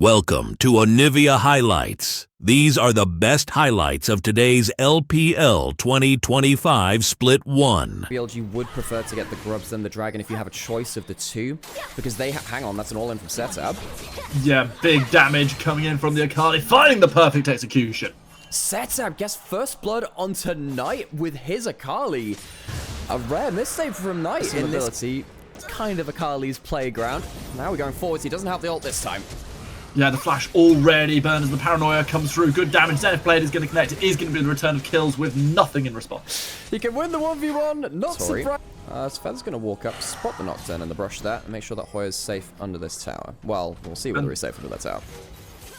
Welcome to Onivia Highlights. These are the best highlights of today's LPL 2025 Split 1. BLG would prefer to get the grubs than the dragon if you have a choice of the two, because they hang on, that's an all-in from Setab. Yeah, big damage coming in from the Akali, finding the perfect execution. Setab gets first blood onto Knight with his Akali. A rare missave from Knight in this kind of Akali's playground. Now we're going forwards, he doesn't have the ult this time. Yeah, the flash already burned as the paranoia comes through. Good damage. Zenith Blade is going to connect. It is going to be the return of kills with nothing in response. He can win the 1v1. Not surprised. Sved's going to walk up, spot the Nocturne and the brush there, and make sure that Hoya's safe under this tower. Well, we'll see whether he's safe under that tower.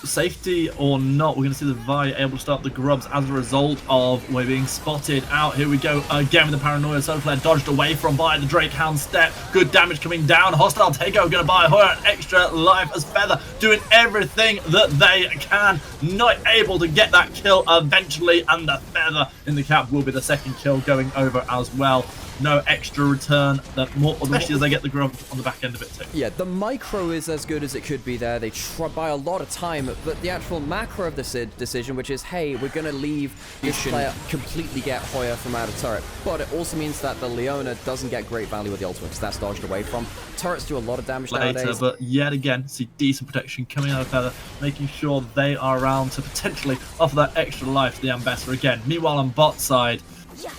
Safety or not, we're going to see the Vi able to start the grubs as a result of we're being spotted out. Here we go again with the paranoia. Flare dodged away from Vi. The Drake Hound step. Good damage coming down. Hostile takeover going to buy Hoya an extra life as Feather doing everything that they can. Not able to get that kill eventually, and the Feather in the cap will be the second kill going over as well. No extra return, especially as they get the grub on the back end of it too. Yeah, the micro is as good as it could be there. They try by a lot of time, but the actual macro of this decision, which is, hey, we're going to leave this player completely get Hoya from out of turret. But it also means that the Leona doesn't get great value with the ultimate, because that's dodged away from. Turrets do a lot of damage nowadays. But yet again, see decent protection coming out of Feather, making sure they are around to potentially offer that extra life to the Ambassador again. Meanwhile, on bot side,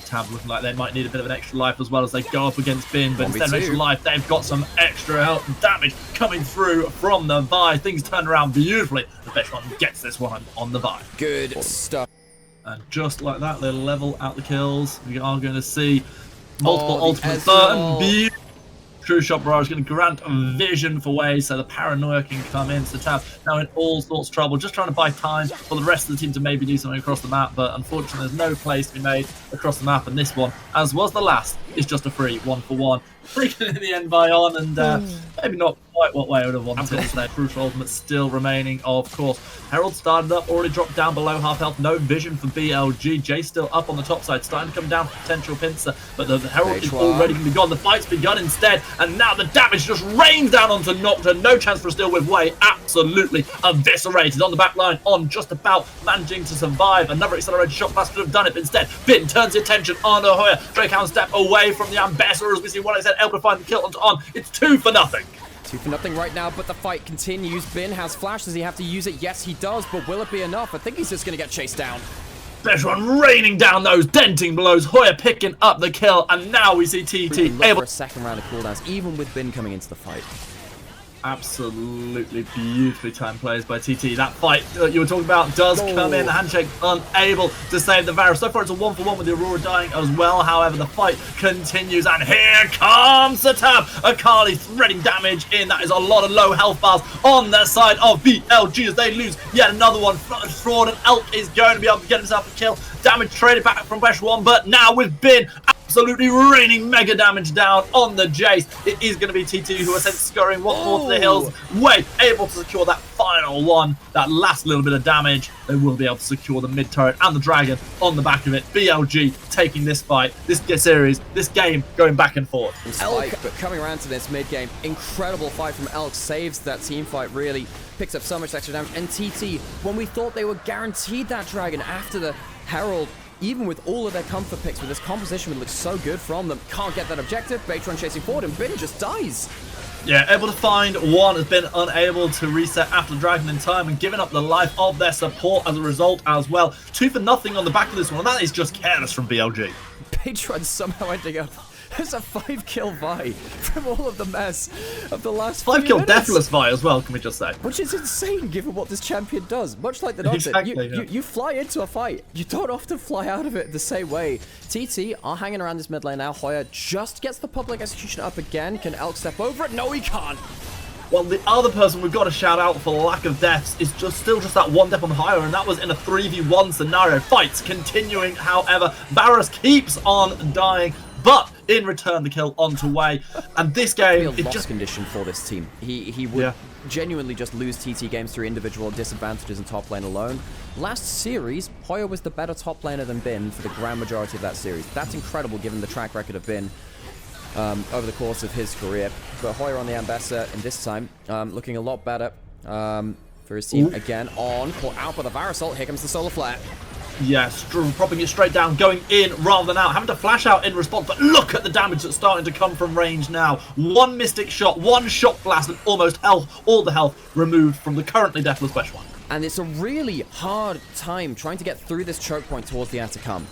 Tab looking like they might need a bit of an extra life as well as they go up against Bin, but instead of extra life, they've got some extra health and damage coming through from the Vi. Things turn around beautifully. The best one gets this one on the Vi. Good stuff. And just like that, they level out the kills. We are going to see multiple ultimate burn. True Shot Barrage is going to grant vision for ways so the paranoia can come in. So Tab now in all sorts of trouble, just trying to buy time for the rest of the team to maybe do something across the map, but unfortunately there's no plays to be made across the map, and this one, as was the last, is just a free 1-for-1. Freaking in the end by On, and maybe not quite what way I would have wanted. Their crucial ultimate still remaining, of course. Herald started up, already dropped down below half health. No vision for BLG. Jay still up on the top side, starting to come down for potential pincer, but the Herald is already going to be gone. The fight's begun instead, and now the damage just rains down onto Nocturne. No chance for a steal with Way. Absolutely eviscerated on the back line. On just about managing to survive. Another accelerated shot pass could have done it, but instead Bin turns the attention on Hoya. Drake Hound step away from the Ambassador, as we see what I said, able to find the kill onto On. It's 2-0. 2-0 right now, but the fight continues. Bin has flash. Does he have to use it? Yes, he does, but will it be enough? I think he's just going to get chased down. Best one raining down those denting blows. Hoya picking up the kill, and now we see TT able for a second round of cooldowns, even with Bin coming into the fight. Absolutely beautifully timed plays by TT. That fight that you were talking about does come in. The handshake unable to save the Varus. So far it's a 1-for-1 with the Aurora dying as well. However, the fight continues, and here comes the Tab. Akali threading damage in. That is a lot of low health bars on the side of BLG as they lose yet another one. Fraud, and Elk is going to be able to get himself a kill. Damage traded back from Besh 1, but now with Bin absolutely raining mega damage down on the Jace. It is going to be TT who are sent scurrying once more to the hills. Way able to secure that final one, that last little bit of damage. They will be able to secure the mid turret and the dragon on the back of it. BLG taking this fight, this series, this game going back and forth. Elk, but coming around to this mid game, incredible fight from Elk, saves that team fight really, picks up so much extra damage. And TT, when we thought they were guaranteed that dragon after the Herald, even with all of their comfort picks, with this composition would look so good from them, can't get that objective. Batron chasing forward, and Bin just dies. Yeah, able to find one, has been unable to reset after Dragon in time and giving up the life of their support as a result as well. 2-0 on the back of this one, and that is just careless from BLG. Patron somehow ending up as a 5-kill Vi from all of the mess of the last 5-kill deathless Vi as well, can we just say. Which is insane given what this champion does. Much like the Nocturne, exactly, you fly into a fight. You don't often fly out of it the same way. TT are hanging around this mid lane now. Hoya just gets the public execution up again. Can Elk step over it? No, he can't. Well, the other person we've got to shout out for the lack of deaths is still just that one death on higher, and that was in a 3v1 scenario. Fights continuing, however. Varus keeps on dying, but in return the kill onto Way. And this game is just condition for this team. He would genuinely just lose TT games through individual disadvantages in top lane alone. Last series, Hoya was the better top laner than Bin for the grand majority of that series. That's incredible given the track record of Bin over the course of his career. But Hoya on the Ambassador in this time, looking a lot better. for his team. Again, caught out by the Varusol. Here comes the Solar Flare. Yes, propping it straight down, going in rather than out, having to flash out in response, but look at the damage that's starting to come from range now. One Mystic Shot, one Shock Blast, and almost all the health removed from the currently deathless Special One. And it's a really hard time trying to get through this choke point towards the Atacam,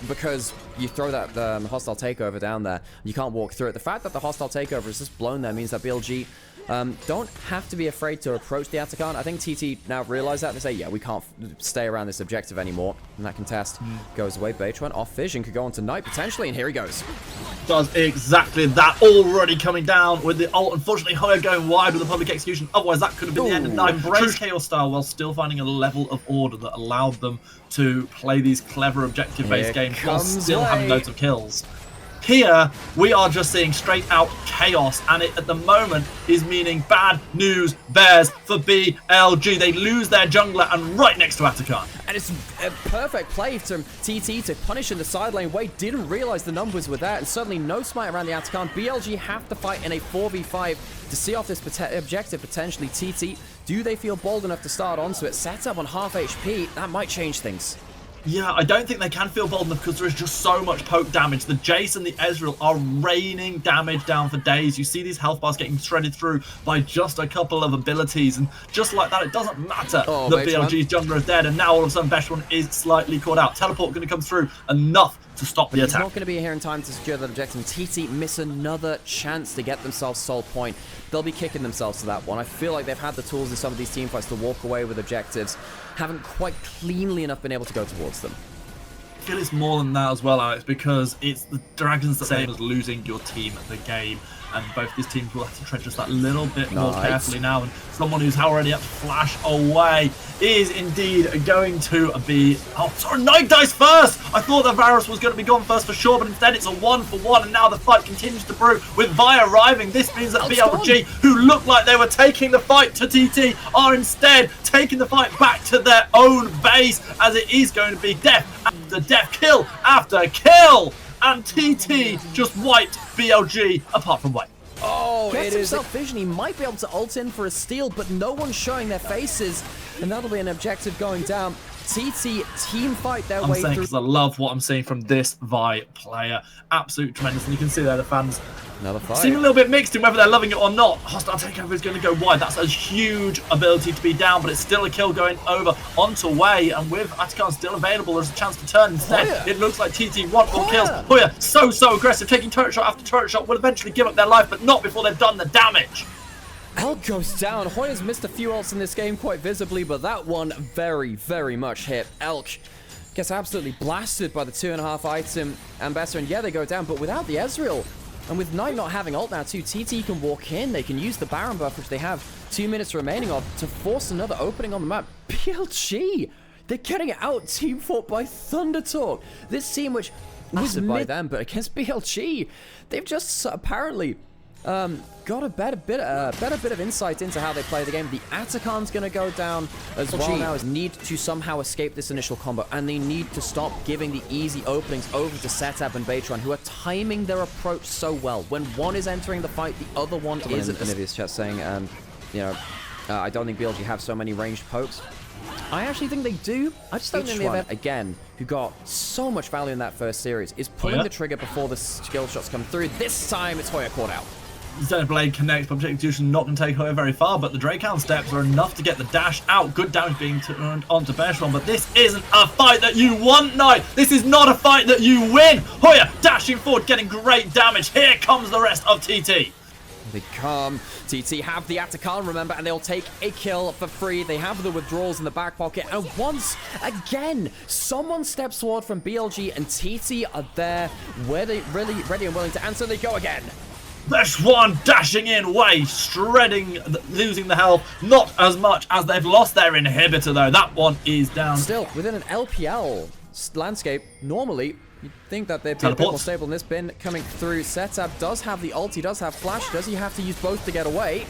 because you throw that hostile takeover down there, you can't walk through it. The fact that the hostile takeover is just blown there means that BLG don't have to be afraid to approach the Atacant. I think TT now realize that and say, yeah, we can't stay around this objective anymore. And that contest goes away. Beitron off vision, could go on to Knight potentially, and here he goes. Does exactly that, already coming down with the ult. Unfortunately, Hoya going wide with the public execution. Otherwise, that could have been the end of Knight. Embrace Chaos style while still finding a level of order that allowed them to play these clever objective-based games while still having loads of kills. Here, we are just seeing straight out chaos, and it at the moment is meaning bad news bears for BLG. They lose their jungler and right next to Atakan. And it's a perfect play from TT to punish in the side lane. Wade didn't realize the numbers were there, and certainly no smite around the Atakan. BLG have to fight in a 4v5 to see off this objective potentially. TT, do they feel bold enough to start onto it? Set up on half HP, that might change things. Yeah, I don't think they can feel bold enough because there is just so much poke damage. The Jace and the Ezreal are raining damage down for days. You see these health bars getting shredded through by just a couple of abilities. And just like that, it doesn't matter that BLG's jungler is dead. And now all of a sudden, Beshwan is slightly caught out. Teleport going to come through enough to stop the attack. He's not going to be here in time to secure that objective. TT miss another chance to get themselves soul point. They'll be kicking themselves to that one. I feel like they've had the tools in some of these team fights to walk away with objectives. Haven't quite cleanly enough been able to go towards them. I feel it's more than that as well, Alex, because it's the Dragons the same as losing your team at the game. And both these teams will have to tread just that little bit more carefully now. And someone who's already up to flash away is indeed going to be... Oh, sorry, Knight dies first! I thought that Varus was going to be gone first for sure, but instead it's a 1-for-1, and now the fight continues to brew with Vi arriving. This means that BLG, who looked like they were taking the fight to TT, are instead taking the fight back to their own base, as it is going to be death after death, kill after kill. And TT just wiped BLG apart from White. Oh, it is vision. He might be able to ult in for a steal, but no one's showing their faces, and that'll be an objective going down. TT team fight their way through. Because I love what I'm seeing from this Vi player. Absolute tremendous. And you can see there the fans seem a little bit mixed in whether they're loving it or not. Hostile takeover is going to go wide. That's a huge ability to be down, but it's still a kill going over onto Wei. And with Atakan still available, there's a chance to turn instead. It looks like TT want all kills. Hoya, so aggressive, taking turret shot after turret shot, will eventually give up their life, but not before they've done the damage. Elk goes down. Hoya's missed a few ults in this game quite visibly, but that one very much hit. Elk gets absolutely blasted by the 2.5 item ambassador, and yeah, they go down, but without the Ezreal, and with Knight not having ult now too, TT can walk in. They can use the Baron buff, which they have 2 minutes remaining of, to force another opening on the map. BLG, they're getting out team fought by Thunder Talk. This team, which was by them, but against BLG, they've just apparently got a better bit of insight into how they play the game. The Atakan's going to go down as well now, as need to somehow escape this initial combo, and they need to stop giving the easy openings over to Setup and Beitron, who are timing their approach so well. When one is entering the fight, the other one isn't. Onivia's chat saying, I don't think BLG have so many ranged pokes. I actually think they do. I just don't think they have, again, who got so much value in that first series, is pulling the trigger before the skill shots come through. This time, it's Hoya caught out. Blade connects, Public Execution not going to take Hoya very far, but the Drakehound steps are enough to get the dash out. Good damage being turned onto Beishron, but this isn't a fight that you want, Knight. This is not a fight that you win. Hoya dashing forward, getting great damage. Here comes the rest of TT. They come. TT have the Atakan, remember, and they'll take a kill for free. They have the withdrawals in the back pocket, and once again, someone steps forward from BLG, and TT are there, where they really ready and willing to answer. They go again. Beishwan dashing in, Wei shredding, losing the health. Not as much as they've lost their inhibitor, though. That one is down. Still, within an LPL landscape, normally, you'd think that they'd be a bit more stable in this bin coming through. Setup does have the ult, he does have flash. Does he have to use both to get away?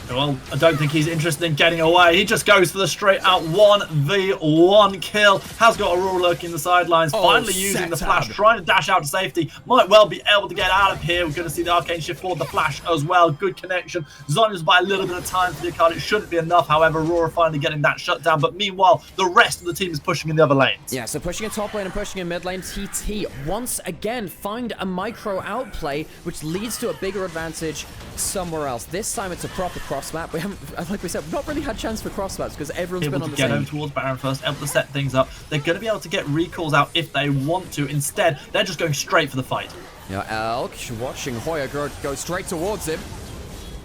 Well, I don't think he's interested in getting away. He just goes for the straight out 1v1 kill. Has got Aurora lurking in the sidelines. Finally using the flash, trying to dash out to safety. Might well be able to get out of here. We're going to see the Arcane shift forward, the flash as well. Good connection. Zonya's by a little bit of time for the card. It shouldn't be enough. However, Aurora finally getting that shut down. But meanwhile, the rest of the team is pushing in the other lanes. Yeah, so pushing in top lane and pushing in mid lane. TT once again find a micro outplay, which leads to a bigger advantage somewhere else. This time it's a proper cross map. We haven't, like we said, not really had chance for cross maps because everyone's been on the same. Able to get over towards Baron first, able to set things up. They're going to be able to get recalls out if they want to. Instead, they're just going straight for the fight. Yeah, Elk watching Hoya go straight towards him.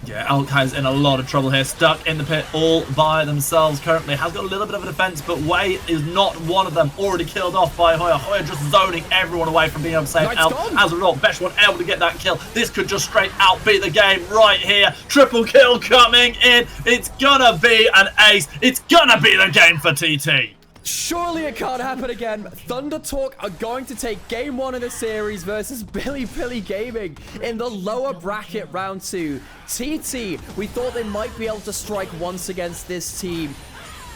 Yeah, Elk is in a lot of trouble here, stuck in the pit all by themselves currently. Has got a little bit of a defense, but Wei is not one of them. Already killed off by Hoya. Hoya just zoning everyone away from being able to save Elk. As a result, Beshwan able to get that kill. This could just straight out be the game right here. Triple kill coming in. It's gonna be an ace. It's gonna be the game for TT. Surely it can't happen again. Thunder Talk are going to take game 1 of the series versus Bilibili Gaming in the lower bracket round 2. TT, we thought they might be able to strike once against this team.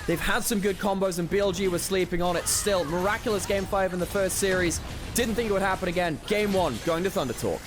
They've had some good combos and BLG was sleeping on it still. Miraculous game 5 in the first series. Didn't think it would happen again. Game 1 going to Thunder Talk.